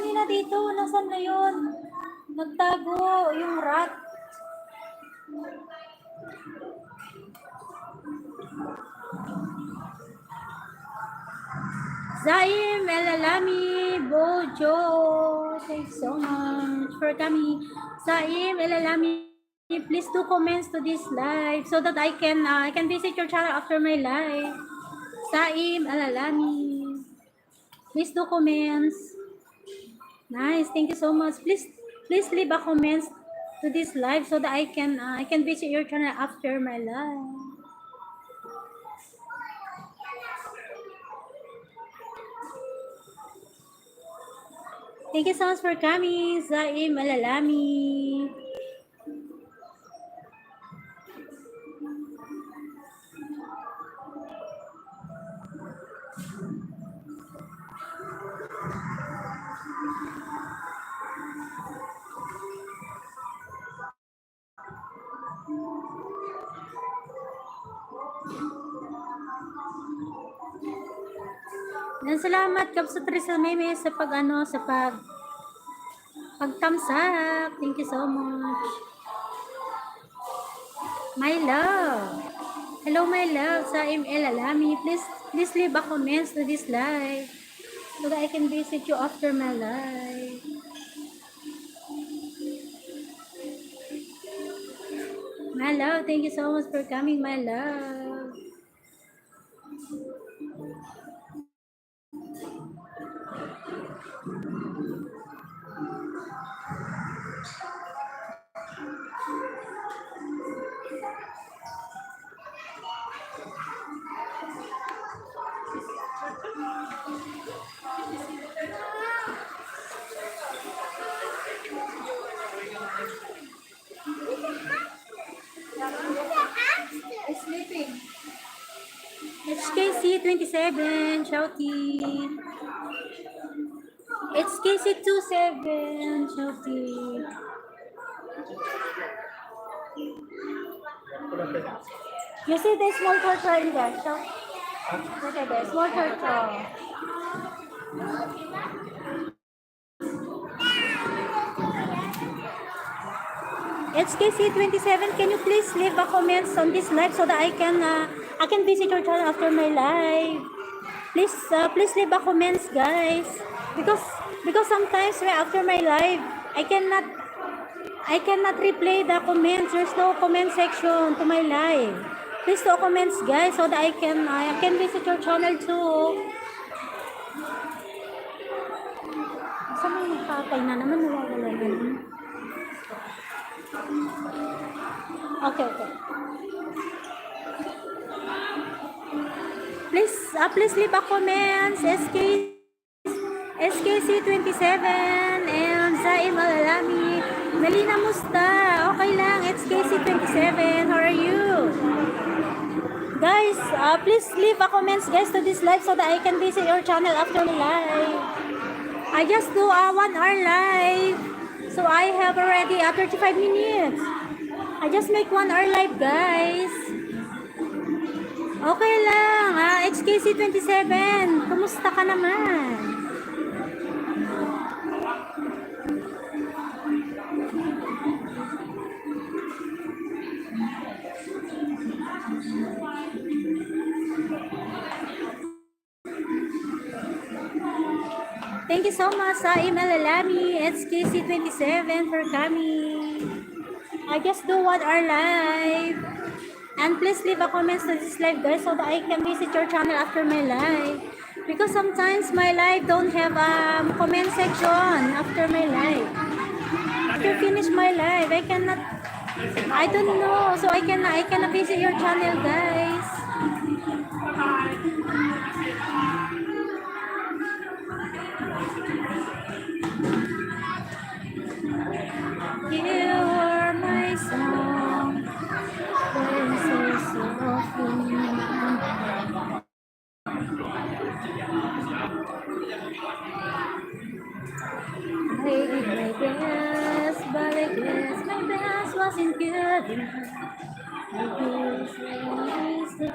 kanina dito. Nasaan na yun? Nagtago yung rat. Zaim, Elalami, Bojo. Thanks so much for coming. Zaim, Elalami, please do comments to this live so that I can visit your channel after my live. Zaim, Elalami, please do comments. Nice, thank you so much. Please leave a comments to this live so that I can visit your channel after my live. Thank you so much for coming, Zaim Alalami. Dan salamat kap sa Trisel Meme sa pagtamsak. Thank you so much. My love. Hello my love, Zaim Alalami. Please leave a comments to this live so that I can visit you after my live. My love, thank you so much for coming, my love. Sleeping. HKC27, Shouty. HKC27, Shouty. You see the small turtle in there, so look at the small turtle. HKC27, can you please leave a comments on this live so that I can visit your channel after my live. Please leave a comments, guys, because sometimes after my live I cannot replay the comments. There's no comment section to my live. Please do comments, guys, so that I can visit your channel too. Saan may nakakay na naman, nawawala na naman. Okay. Please leave a comments, SKC27 and Zaim Alalami. Melina, musta? Okay lang, SKC27. How are you? Guys, please leave a comments, guys, to this live so that I can visit your channel after the live. I just do a 1 hour live. So I have already 35 minutes. I just make 1 hour live, guys. Okay lang, HKC27. Kumusta ka naman? Thank you so much, Zaim Alalami, HKC27 for coming. I just do 1 hour live. And please leave a comments to this live, guys, so that I can visit your channel after my live. Because sometimes my live don't have a comment section after my live. After finish my live, I don't know, so I cannot visit your channel, guys. You are my song, voices of I did my best, but I guess my best wasn't good enough. I guess I